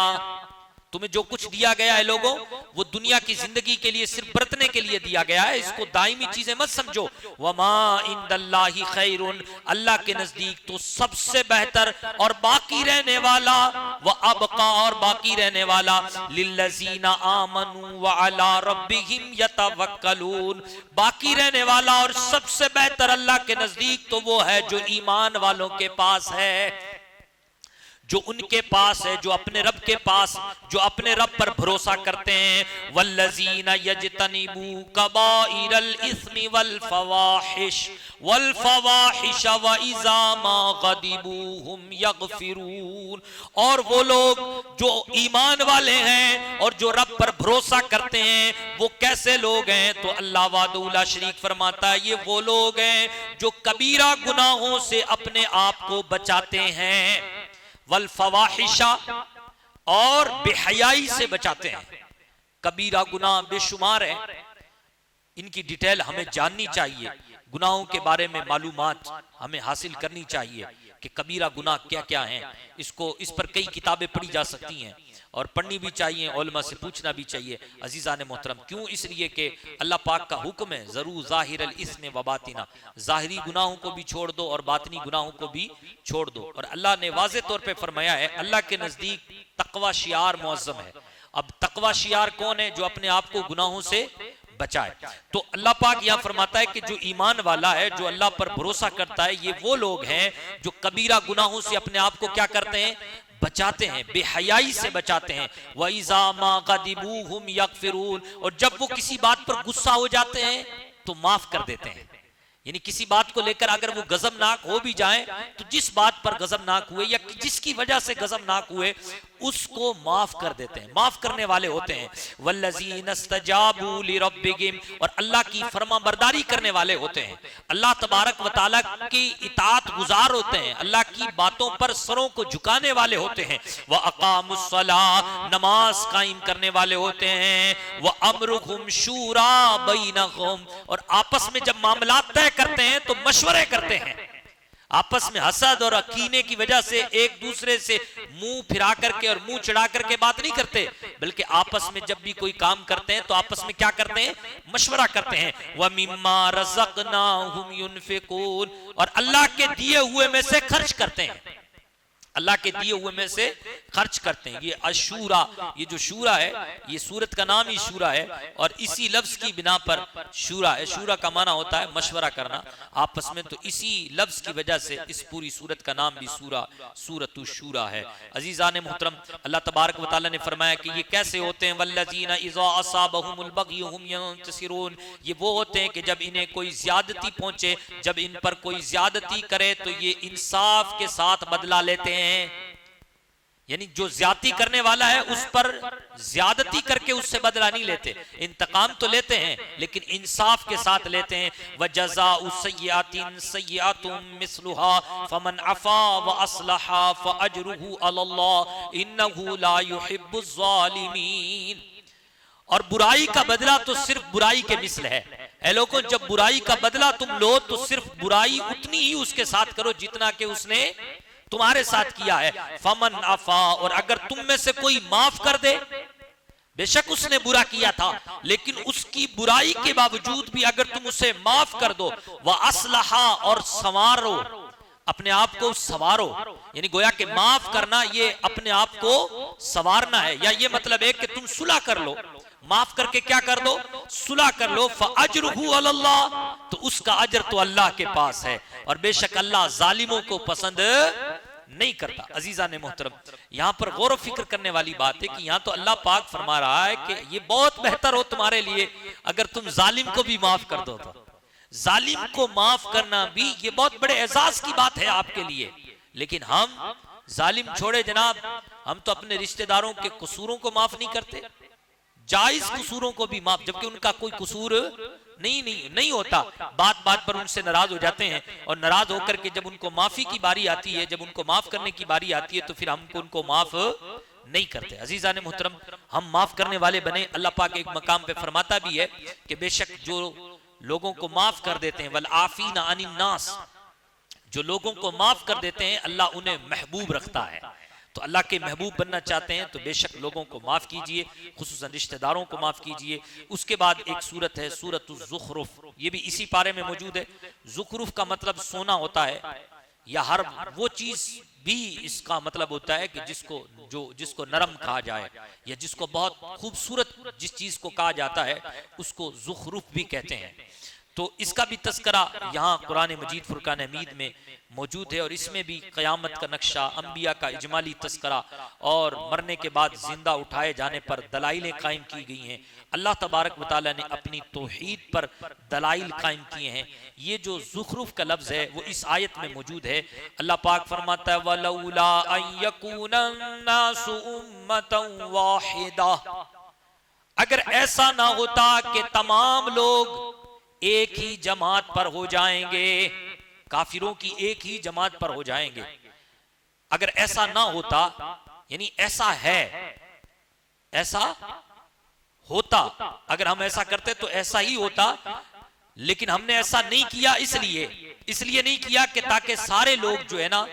तुम्हें जो कुछ दिया गया है लोगों, वो दुनिया की जिंदगी के लिए, सिर्फ बरतने के लिए दिया गया है। इसको दायमी चीजें मत समझो। वमा इंदल्लाहि खैरुन, अल्लाह के नजदीक तो सबसे बेहतर और बाकी रहने वाला, व अबका और बाकी रहने वाला, लिल्लज़ीना आमनू व अला रब्बिहिम यतवक्कलून, बाकी रहने वाला और सबसे बेहतर अल्लाह के नजदीक तो वो है जो ईमान वालों के पास है, जो उनके पास है, जो अपने रब के पास, जो अपने रब पर भरोसा करते हैं। वल्लज़ीना यजतनिबू कबाइरल इस्मि वल फवाहिश व इज़ा मा गदिबू हुम यगफिरून। और वो लोग जो ईमान वाले हैं और जो रब पर भरोसा करते हैं, वो कैसे लोग हैं? तो अल्लाह वादुला शरीक फरमाता है, ये वो लोग हैं जो कबीरा गुनाहों से अपने आप को बचाते हैं, वल फवाहिशा और बेहयाई से बचाते हैं। कबीरा गुनाह बेशुमार है, इनकी डिटेल हमें जाननी चाहिए, गुनाहों के बारे में मालूमात हमें हासिल करनी चाहिए कि कबीरा गुनाह क्या क्या हैं। इस पर कई किताबें पढ़ी जा सकती हैं और पढ़नी भी चाहिए, उलमा से पूछना भी चाहिए। अजीज़ान मोहतरम, क्यों? इसलिए कि अल्लाह पाक का हुक्म है, ज़रूर ज़ाहिरल इस्म व बातिना, ज़ाहिरी गुनाहों को भी छोड़ दो और बातिनी गुनाहों को भी छोड़ दो। और अल्लाह ने वाज़े तौर पे फरमाया है, अल्लाह के नज़दीक तक़वा शियार मुअज़्ज़म है। अब तक़वा शियार कौन है? जो अपने आप को गुनाहों से बचाए। तो अल्लाह पाक यहाँ फरमाता है कि जो ईमान वाला है, जो अल्लाह पर भरोसा करता है, ये वो लोग हैं जो कबीरा गुनाहों से अपने आप को क्या करते हैं? बचाते हैं, बेहयाई से बचाते हैं। व इज़ा मा गदिबू हुम यगफिरून, और जब वो किसी बात पर गुस्सा हो जाते हैं तो माफ कर देते हैं। यानी किसी बात को लेकर अगर वो गजबनाक हो भी जाए, तो जिस बात पर गजबनाक हुए या जिसकी वजह से गजबनाक हुए, उसको माफ कर देते हैं, माफ करने वाले होते हैं। वल्लज़ीना इस्तजाबू लिरब्बिहिम, और अल्लाह की फरमाबरदारी करने वाले होते हैं, अल्लाह तबारक व तआला की इताअत गुजार होते हैं, अल्लाह की बातों पर सरों को झुकाने वाले होते हैं। व अक़ामुस्सलाह, नमाज कायम करने वाले होते हैं। व अम्रुहुम शूरा बैनहुम, और आपस में जब मामलात तय करते हैं तो मशवरे करते हैं। आपस में हसद और अकीने की वजह से एक दूसरे से मुंह फिरा करके और मुंह चढ़ा करके बात नहीं करते, बल्कि आपस में जब भी कोई काम करते हैं तो आपस में क्या करते हैं? मशवरा करते हैं। व मिम्मा रज़क़नाहुम युनफ़िक़ून, और अल्लाह के दिए हुए में से खर्च करते हैं, अल्लाह के दिए हुए में से खर्च करते हैं। ये अशूरा, ये जो शूरा है, ये सूरत का नाम ही शूरा है, और इसी लफ्ज की बिना पर शूरा है। शूरा का माना होता है मशवरा करना आपस में, तो इसी लफ्ज की वजह से इस पूरी सूरत का नाम भी सूरतु शूरा है। अजीज़ान मोहतरम, अल्लाह तबारक व तआला ने फरमाया कि ये कैसे होते हैं? वल्लज़ीना इज़ा असाबहुमुल बग़यु हुम यंतसिरून, ये वो होते हैं कि जब इन्हें कोई ज्यादती पहुंचे, जब इन पर कोई ज्यादती करे तो ये इंसाफ के साथ बदला लेते हैं। यानी जो ज्यादती करने वाला है उस पर ज्यादती करके उससे बदला नहीं लेते, इंतकाम तो लेते हैं लेकिन इंसाफ के साथ लेते हैं। वजज़ाउ सय्यतिन सय्यतुम मिस्लुहा फमन अफा व अस्लहा फअजरुहु अलल्लाह इन्नहु ला युहिब्बुज़ ज़ालिमीन। और बुराई का बदला तो सिर्फ बुराई के मिस्ल है। ऐ लोगों, जब बुराई का बदला तुम लो तो सिर्फ बुराई उतनी ही उसके साथ करो जितना कि उसने तुम्हारे साथ किया है। फमन अफा, और अगर तुम में से कोई माफ कर दे, बेशक उसने बुरा किया था लेकिन उसकी बुराई के बावजूद भी अगर तुम उसे माफ कर दो, वह असलहा, और संवारो, अपने आप को संवारो, यानी गोया कि माफ करना ये अपने आप को संवारना है। या ये मतलब है कि तुम सुलह कर लो, माफ करके क्या कर दो, सुलह कर लो। फअजरुहु अलल्लाह, तो उसका अजर तो अल्लाह के पास है, और बेशक अल्लाह जालिमों को पसंद नहीं करता। अजीजा ने मोहतरम, यहां पर गौर व फिक्र करने वाली बात है कि यहां तो अल्लाह पाक फरमा रहा है कि ये बहुत बेहतर हो तुम्हारे लिए अगर तुम जालिम को भी माफ कर दो। तो जालिम को माफ करना भी ये बहुत बड़े एजाज की बात है आपके लिए। लेकिन हम जालिम छोड़े जनाब, हम तो अपने रिश्तेदारों के कसूरों को माफ नहीं करते, जायज कसूरों को भी माफ, जबकि उनका कोई कसूर नहीं होता। बात बात पर उनसे नाराज हो जाते हैं, और नाराज होकर के जब उनको माफी की बारी आती है, जब उनको माफ करने की बारी आती है, तो फिर हम उनको माफ नहीं करते। अजीजा ने मोहतरम, हम माफ करने वाले बने। अल्लाह पाक एक मकाम पे फरमाता भी है कि बेशक जो लोगों को माफ कर देते हैं, वल आफीना अनिन नास, जो लोगों को माफ कर देते हैं अल्लाह उन्हें महबूब रखता है। तो अल्लाह के महबूब बनना चाहते हैं तो बेशक लोगों को माफ कीजिए, खुसूसन रिश्तेदारों को माफ कीजिए। उसके बाद एक सूरत है सूरतुज़ ज़ुख़रुफ़, ये भी इसी पारे में मौजूद है। ज़ुख़रुफ़ का मतलब सोना होता है, या हर वो चीज भी इसका मतलब होता है कि जिसको नरम कहा जाए, या जिसको बहुत खूबसूरत जिस चीज को कहा जाता है उसको ज़ुख़रुफ़ भी कहते हैं। तो इसका भी तस्करा यहाँ कुरान मजीद फुरकान हमीद में मौजूद है, और इसमें भी क़यामत का नक्शा, अंबिया का इजमाली तस्करा, और मरने के बाद जिंदा उठाए जाने पर दलाइलें कायम की गई हैं। अल्लाह तबारक व तआला ने अपनी तौहीद पर दलाइल कायम किए हैं। ये जो ज़ुख़रुफ़ का लफ्ज़ है वो इस आयत में मौजूद है। अल्लाह पाक फरमाता है वलौला अन यकूनन्नासु उम्मतन वाहिदा, अगर ऐसा ना होता कि तमाम लोग एक ही जमात पर हो जाएंगे, काफिरों की एक ही जमात पर हो जाएंगे, अगर ऐसा ना होता, यानी ऐसा है, ऐसा होता, अगर हम ऐसा करते तो ऐसा ही होता, लेकिन हमने ऐसा नहीं किया। इसलिए नहीं किया कि ताकि सारे लोग जो है ना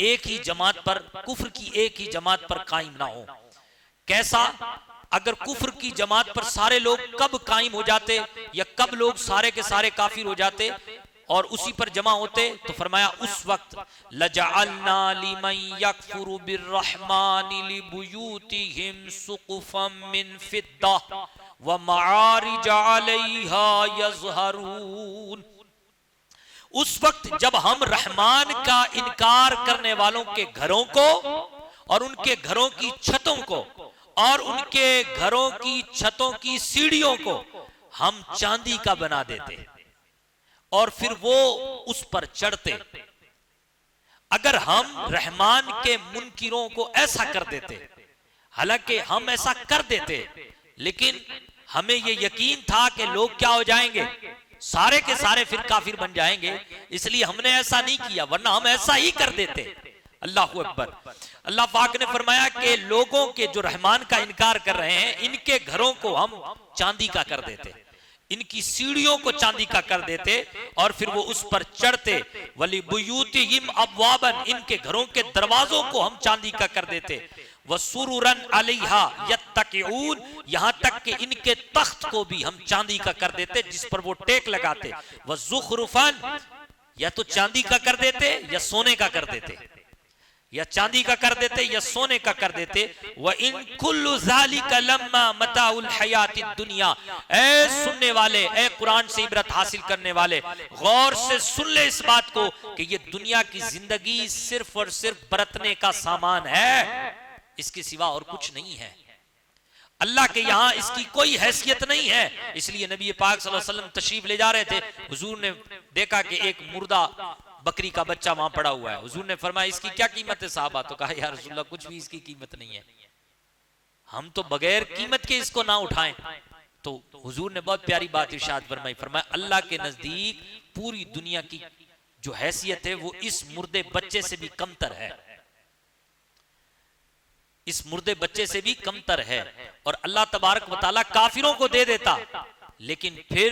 एक ही जमात पर, कुफ्र की एक ही जमात पर कायम ना हो। कैसा? अगर कुफ्र की जमात पर सारे लोग कब कायम हो जाते, या कब लोग सारे के सारे काफिर हो जाते और उसी पर जमा होते, तो फरमाया उस वक्त लजअलना लिमन यकफुरु बिर्रहमानि लिबुयूतिहिम सुक़ुफम मिन फिद्दा व मआरिज अलैहा यज़हरून। उस वक्त जब हम रहमान का इनकार करने वालों के घरों को और उनके घरों की छतों को और उनके घरों की छतों की सीढ़ियों को हम चांदी का बना देते और फिर वो उस पर चढ़ते। अगर हम रहमान के मुनकिरों को ऐसा कर देते, हालांकि हम ऐसा कर देते, लेकिन हमें ये यकीन था कि लोग क्या हो जाएंगे, सारे के सारे फिर काफिर बन जाएंगे, इसलिए हमने ऐसा नहीं किया, वरना हम ऐसा ही कर देते। अल्लाहु अकबर। अल्लाह पाक ने फरमाया कि लोगों के जो रहमान का इनकार कर रहे हैं, इनके घरों को हम चांदी का कर देते, इनकी सीढ़ियों को चांदी का कर देते और फिर वो उस पर चढ़ते। वली बुयूतिहिम अबवाबन, इनके घरों के दरवाजों को हम चांदी का कर देते। वसुरुरन अलैहा यत्तकिऊन, यहां तक कि इनके तख्त को भी हम चांदी का कर देते जिस पर वो टेक लगाते। वज़ुख़रुफ़न, या तो चांदी का कर देते या सोने का कर देते, या चांदी का कर देते या सोने का कर देते। व इन कुल्लु ज़ालिका लम्मा मताउल हयातिद दुनिया। ऐ सुनने वाले, ऐ कुरान से इबरत हासिल करने वाले, गौर से सुन ले इस बात को कि ये दुनिया की जिंदगी सिर्फ और सिर्फ बरतने का सामान है, इसके सिवा और कुछ नहीं है। अल्लाह के यहाँ इसकी कोई हैसियत नहीं है। इसलिए नबी पाक सल्लल्लाहु अलैहि वसल्लम तशरीफ ले जा रहे थे, हुजूर ने देखा कि एक मुर्दा बकरी का बच्चा वहां पड़ा हुआ है। हुजूर ने फरमाया इसकी क्या कीमत है साहबा? तो कहा या रसूलल्लाह कुछ भी इसकी कीमत नहीं है, हम तो बगैर कीमत के इसको ना उठाएं। तो हुजूर ने बहुत प्यारी बात इरशाद फरमाई, फरमाया अल्लाह के नजदीक पूरी दुनिया की जो हैसियत है वो इस मुर्दे बच्चे से भी कमतर है, इस मुर्दे बच्चे से भी कमतर है। और अल्लाह तबारक व तआला काफिरों को दे देता, लेकिन फिर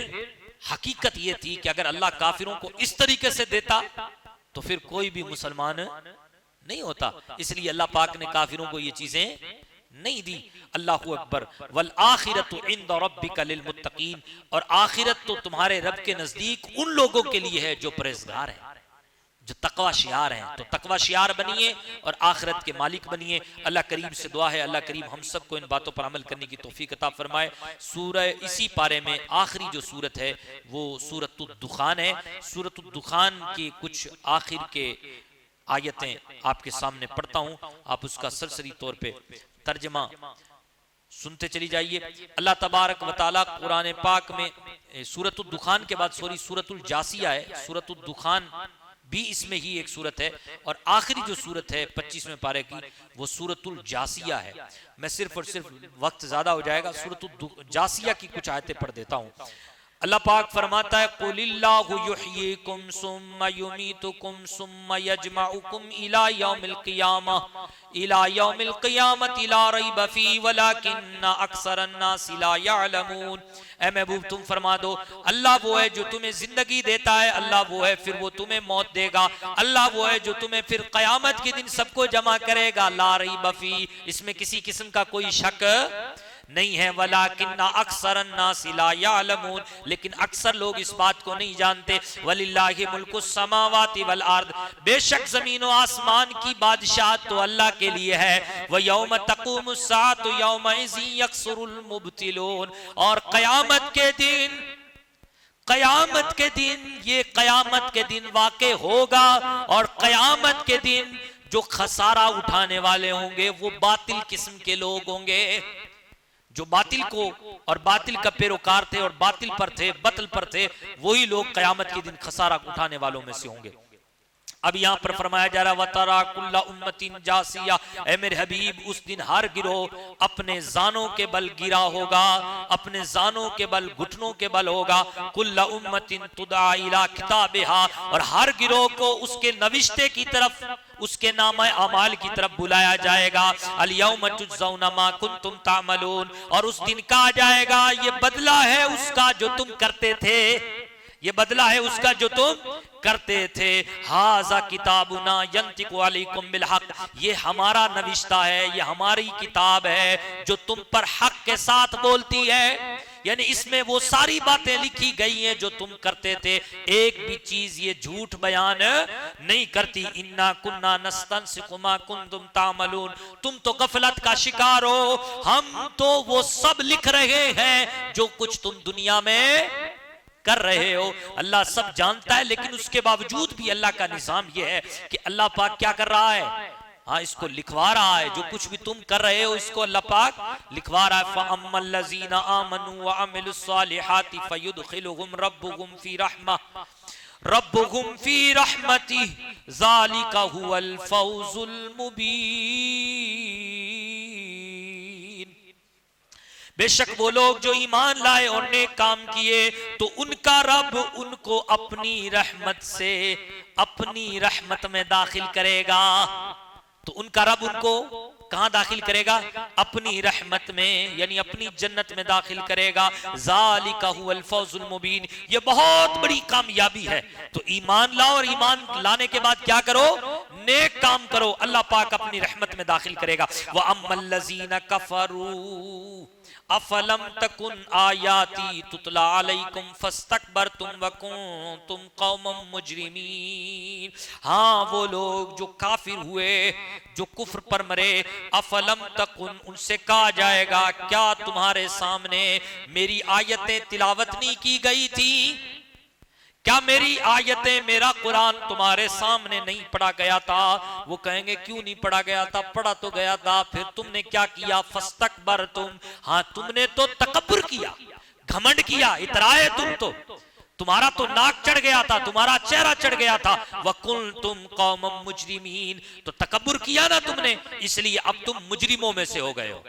हकीकत यह थी कि अगर अल्लाह काफिरों को इस तरीके से देता तो फिर कोई भी मुसलमान नहीं होता। इसलिए अल्लाह पाक ने काफिरों को ये चीजें नहीं दी। अल्लाहु अकबर। वल आखिरतु इंद रब्बिका लिल मुत्तकीन, और आखिरत तो तुम्हारे रब के नजदीक उन लोगों के लिए है जो परहेजगार हैं, जो तकवा शियार हैं। तो तकवा शियार बनिए और आखिरत के मालिक बनिए। अल्लाह करीम से दुआ है अल्लाह करीम हम सबको इन बातों पर अमल करने की तौफीक अता फरमाए। सूरह इसी पारे में आखिरी जो सूरत है वो सूरतुद दुखान है। सूरतुद दुखान की कुछ आखिर के आयतें आपके सामने पढ़ता हूं, आप उसका सरसरी तौर पे तर्जमा सुनते चली जाइए। अल्लाह तबारक व तआला कुरान पाक में सूरतुद दुखान के बाद सूरतुल जासिया है, सूरतुद दुखान भी इसमें ही एक सूरत है, और आखिरी जो सूरत है 25वें पारे की वो सूरतुल जासिया है। मैं सिर्फ और सिर्फ वक्त ज्यादा हो जाएगा, सूरतुल जासिया की कुछ आयतें पढ़ देता हूं। अल्लाह पाक फरमाता है कुलिल्लाहु युहयीकुम सुम्मा युमीतुकुम सुम्मा यजमउकुम इला यौमिल क़ियामति ला रैब फीहि वलाकिन्न अक्सरन नास ला यअलमून। ऐ महबूब तुम फरमा दो अल्लाह वो है जो तुम्हें जिंदगी देता है, अल्लाह वो है फिर वो तुम्हें मौत देगा, अल्लाह वो है जो तुम्हें फिर क़यामत के दिन सबको जमा करेगा। ला रैब फीहि, इसमें किसी किस्म का कोई शक नहीं है। वलाकिन्ना अक्सरन नास ला यअलमून, लेकिन अक्सर लोग इस बात को नहीं जानते। वलिल्लाहि मुल्कुस समावाति वल अर्द, बेशक जमीन और आसमान की बादशाहत तो अल्लाह के लिए है। व यौम तक़ूमुस साअतु यौमइज़ि यक्सुरुल मुब्तिलून, और कयामत के दिन ये कयामत के दिन वाक़े होगा, और कयामत के दिन जो खसारा उठाने वाले होंगे वो बातिल किस्म के लोग होंगे, जो बातिल को और बातिल का पैरोकार थे और बातिल पर थे, बतल पर थे, वही लोग कयामत के दिन खसारा उठाने वालों में से होंगे। अब यहाँ पर फरमाया जा रहा वतरा कुल्ला उम्मतिन जासिया, ऐ मेरे हबीब उस दिन हर गिरोह अपने जानों के बल गिरा होगा, अपने जानों के बल, घुटनों के बल होगा। कुल्ला उम्मतिन तुदा इला किताबिहा, और हर गिरोह को उसके नविश्ते की तरफ, उसके नामे अमाल की तरफ बुलाया जाएगा। अल यौम तुजज़ौना मा कुंतुम तामलून, और उस दिन कहा जाएगा ये बदला है उसका जो तुम करते थे, ये बदला है उसका जो तुम करते थे। हाजा किताबुना यंतिकु अलैकुम बिल हक, ये हमारा नविश्ता है, ये हमारी किताब है जो तुम पर हक के साथ बोलती है। यानी इसमें वो सारी बातें लिखी गई हैं जो तुम करते थे, एक भी चीज ये झूठ बयान नहीं करती। इन्ना कुन्ना नस्तंसिखु मा कुंतुम तामलून, तुम तो गफलत का शिकार हो, हम तो वो सब लिख रहे हैं जो कुछ तुम दुनिया में कर रहे हो। अल्लाह सब जानता है, लेकिन उसके बावजूद भी अल्लाह का निजाम यह है कि अल्लाह पाक क्या कर रहा है, हाँ इसको लिखवा रहा है। जो कुछ भी तुम कर रहे हो इसको अल्लाह पाक लिखवा रहा है। फअम्मल लज़ीना आमनू व अमिलुस सालिहाति फयुदखिलुहुम रब्बुहुम फी रहमतिही ज़ालिका हुवल फौजुल मुबीन। बेशक वो लोग जो ईमान लाए और नेक काम किए तो उनका रब उनको अपनी रहमत से अपनी रहमत में दाखिल करेगा। तो उनका रब उनको कहां दाखिल करेगा? अपनी रहमत में, यानी अपनी जन्नत में दाखिल करेगा। ज़ालिका हुवल फौजुल मुबीन, ये बहुत बड़ी कामयाबी है। तो ईमान लाओ और ईमान लाने के बाद क्या करो? नेक काम करो, अल्लाह पाक अपनी रहमत में दाखिल करेगा। व अम्मल लज़ीना कफरू अफलम तकुन आयाती तुतला अलैकुम फस्तकबरतुम व कुंतुम कौमम मुजरिमीन। हाँ वो लोग जो काफिर हुए, जो कुफ्र पर मरे, अफलम तकुन उनसे कहा जाएगा क्या तुम्हारे सामने मेरी आयतें तिलावत नहीं की गई थी? क्या मेरी आयतें, मेरा कुरान तुम्हारे सामने नहीं पढ़ा गया था? वो कहेंगे क्यों नहीं पढ़ा गया था? पढ़ा तो गया था, फिर तुमने क्या किया? फस्तकबरतुम, हाँ तुमने तो तकब्बुर किया, घमंड किया, इतराए तुम तो तुम्हारा तो नाक चढ़ गया था, तुम्हारा चेहरा चढ़ गया था। वकुंतुम कौमम मुजरिमीन, तो तकब्बुर किया ना तुमने, इसलिए अब तुम मुजरिमों में से हो गए हो।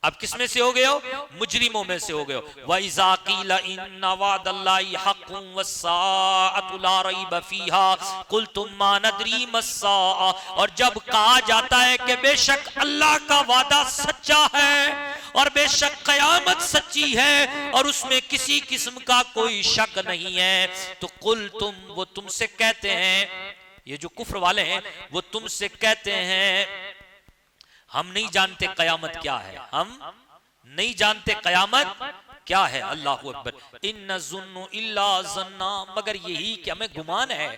अब किस में से हो गए हो? मुजरिमों में से हो गए हो। वइज़ा क़ीला इन्ना वअदल्लाहि हक़्क़ुन वस्साअतु ला रैब फ़ीहा क़ुल्तुम मा नदरी मस्साअ, और जब कहा जाता है कि बेशक अल्लाह का वादा सच्चा है और बेशक कयामत सच्ची है और उसमें किसी किस्म का कोई शक नहीं है, तो कुल्तुम, वो तुमसे कहते हैं, ये जो कुफ्र वाले हैं वो तुमसे कहते हैं हम नहीं जानते कयामत क्या है, हम नहीं जानते कयामत क्या है। अल्लाहु अकबर। इन्ना ज़ुन्नु इल्ला ज़न्ना, मगर यही कि हमें गुमान है,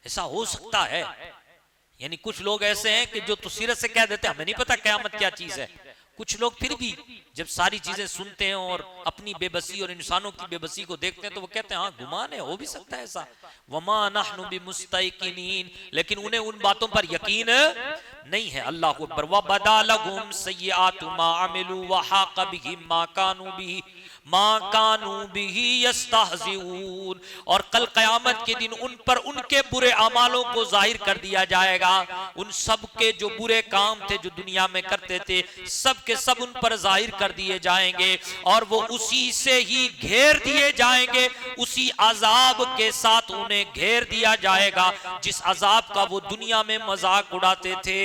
ऐसा हो सकता है। यानी कुछ लोग ऐसे हैं कि जो तो सीरत से कह देते हैं हमें नहीं पता कयामत क्या चीज है। कुछ लोग फिर भी जब सारी चीजें सुनते हैं और अपनी बेबसी और इंसानों की बेबसी को देखते हैं तो वो कहते हैं हाँ गुमान है, हो भी सकता है ऐसा। वमा नहनु बिमुस्तयकिनीन, लेकिन उन्हें उन बातों पर यकीन नहीं है। अल्लाहु अकबर। व बदालहुम सय्यिआतु मा अमिलू व हाक़ बिहिम मा कानू बिही यस्तहज़िऊन, और कल क़यामत के दिन उन पर उनके बुरे अमालों को जाहिर कर दिया जाएगा। उन सब के जो बुरे काम थे जो दुनिया में करते थे सब के सब उन पर जाहिर कर दिए जाएंगे और वो उसी से ही घेर दिए जाएंगे, उसी अजाब के साथ उन्हें घेर दिया जाएगा जिस अजाब का वो दुनिया में मजाक उड़ाते थे।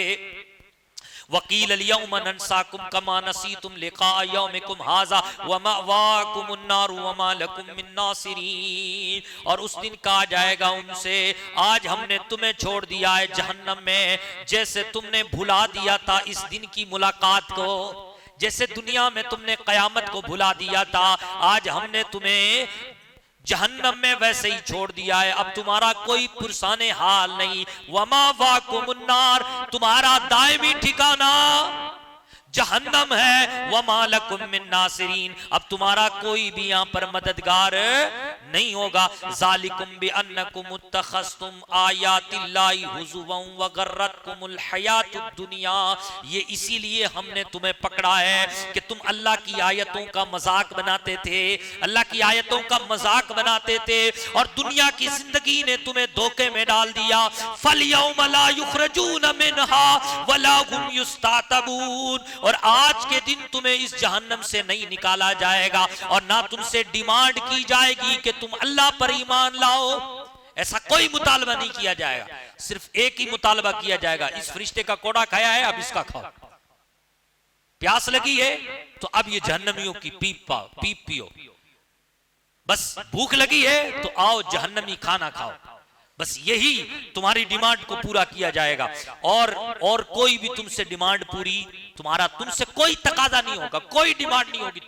वकील अल-यौम नंसाकुम कमा नसीतुम लिका यौमिकुम हाज़ा व मअवाकुमुन नार व मा लकुम मिन नासिरीन, और उस दिन कहा जाएगा उनसे आज हमने तुम्हें छोड़ दिया है जहन्नम में, जैसे तुमने भुला दिया था इस दिन की मुलाकात को, जैसे दुनिया में तुमने कयामत को भुला दिया था, आज हमने तुम्हें जहन्नम में वैसे ही छोड़ दिया है। अब तुम्हारा कोई पुरसाने हाल नहीं। वमा वाकुमुन नार, तुम्हारा दायमी ठिकाना जहन्नम है। वमा लकुम मिन नासिरीन, अब तुम्हारा कोई भी यहाँ पर मददगार नहीं होगा। ज़ालिकुम बिअन्नकुम इत्तखज़्तुम आयातिल्लाहि हुज़ुवन व गर्रतकुमुल हयातुद दुनिया, ये इसीलिए हमने तुम्हें पकड़ा है कि तुम अल्लाह की आयतों का मजाक बनाते थे, अल्लाह की आयतों का मजाक बनाते थे और दुनिया की जिंदगी ने तुम्हें धोखे में डाल दिया। फलयौम ला युखरजून मिनहा वला हुम युस्तातबून, और आज के दिन तुम्हें इस जहन्नम से नहीं निकाला जाएगा और ना तुमसे डिमांड की जाएगी कि तुम अल्लाह पर ईमान लाओ। ऐसा कोई मुतालबा नहीं किया जाएगा, सिर्फ एक ही मुतालबा किया जाएगा, इस फरिश्ते का कोड़ा खाया है अब इसका खाओ, प्यास लगी है तो अब ये जहन्नमियों की पीप पियो, बस भूख लगी है तो आओ जहन्नमी खाना खाओ, बस यही तुम्हारी डिमांड को पूरा किया जाएगा। और कोई भी तुमसे डिमांड पूरी, तुमसे कोई तकाजा नहीं होगा, कोई डिमांड नहीं होगी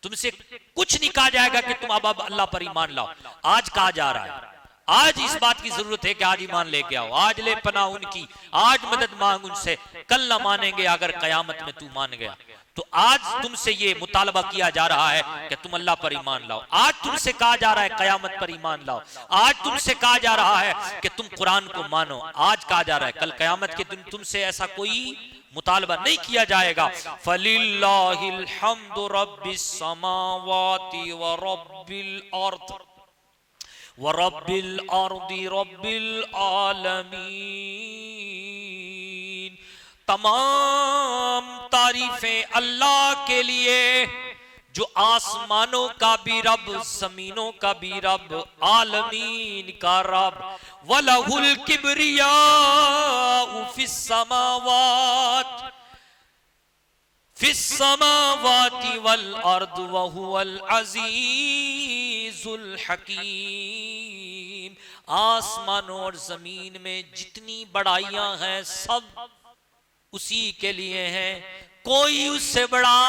तुमसे कुछ नहीं कहा जाएगा कि तुम अब अल्लाह पर ईमान लाओ। आज कहा जा रहा है, आज इस बात की जरूरत है कि आज ईमान लेके आओ, आज ले पनाह उनकी, आज मदद मांग उनसे, कल ना मानेंगे अगर कयामत में तू मान गया। तो आज तुमसे ये मुतालबा किया जा रहा है कि तुम अल्लाह पर ईमान लाओ, आज तुमसे कहा जा रहा है कयामत पर ईमान लाओ, आज तुमसे कहा जा रहा है कि तुम कुरान को मानो, आज कहा जा रहा है, कल कयामत के दिन तुमसे ऐसा कोई मुतालबा नहीं किया जाएगा। फलिल्लाहिल हम्दु रब्बिस समावाति व रब्बिल अर्द व रब्बिल अर्दि रब्बिल आलमीन, तमाम तारीफें अल्लाह के लिए जो आसमानों का भी रब, जमीनों का भी रब, आलमीन का रब। वलहुल किब्रियाउ फिस समावाति वल अर्द व हुवल अजीजुल हकीम, आसमानों और जमीन में जितनी बड़ाइयां हैं सब उसी के लिए हैं, कोई उससे बड़ा,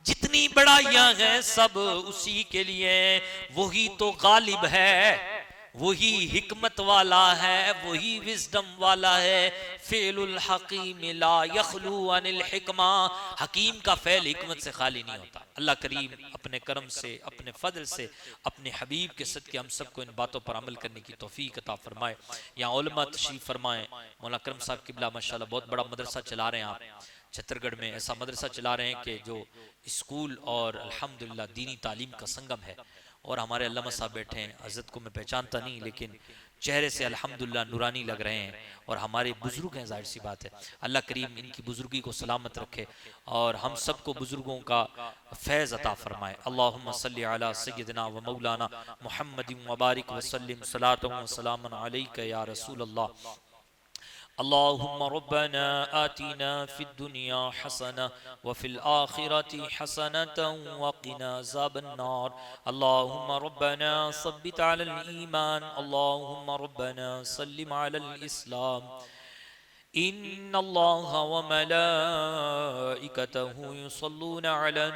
जितनी बड़ाइयां हैं सब उसी के लिए हैं। वही तो गालिब है, वही हिकमत वाला है, वही विजडम वाला है। फेलुल हकीम ला यखलू अनिल हिकमा, हकीम का फेल हिकमत से खाली नहीं होता। अल्लाह करीम अपने करम से, अपने फजल से, अपने हबीब के सदके हम सबको इन बातों पर अमल करने की तौफीक अता फरमाए। यहाँ उलमा तशरीफ फरमाए, मौला करम साहब किबला माशाल्लाह बहुत बड़ा मदरसा चला रहे हैं आप छत्तरगढ़ में, ऐसा मदरसा चला रहे हैं कि जो स्कूल और अल्हम्दुलिल्लाह दीनी तालीम का संगम है। और हमारे अल्लामा साहब बैठे हैं, हज़रत को मैं पहचानता नहीं लेकिन चेहरे से अल्हम्दुलिल्लाह नूरानी लग रहे हैं, और हमारे बुजुर्ग हैं, जाहिर सी बात है। अल्लाह करीम इनकी बुजुर्गी को सलामत रखे और हम सबको बुजुर्गों का फैज़ अता फरमाए। अल्लाहुम्मा सल्ली अला सय्यिदिना व मौलाना मुहम्मदिन व बारिक व सल्लिम सलातन व सलामन अलैका या रसूल अल्लाह। अल्लाहुम्मा रब्बना आतिना फिद दुनिया हसना व फिल आखिरति हसनतन व क़िना अज़ाबन नार। अल्लाहुम्मा रब्बना सब्बित अलल ईमान। अल्लाहुम्मा रब्बना सल्लिम अलल इस्लाम। इन्नल्लाह व मलाइकतहु युसल्लूना अलन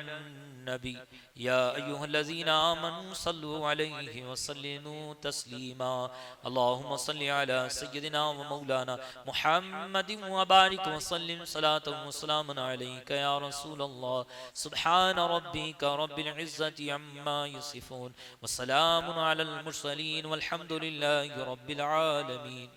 नबी या अय्युहल्लज़ीना आमनू सल्लु अलैहि व सल्लिमू तस्लीमा। अल्लाहुम्मा सल्लि अला सय्यिदिना व मौलाना मुहम्मदिन व बारिक व सल्लिम सलातन व सलामन अलैका या रसूल अल्लाह। सुब्हान रब्बिका रब्बिल इज्जति अम्मा यसिफून व सलामुन अलल मुरसलीन वल्हम्दुलिल्लाहि रब्बिल आलमीन।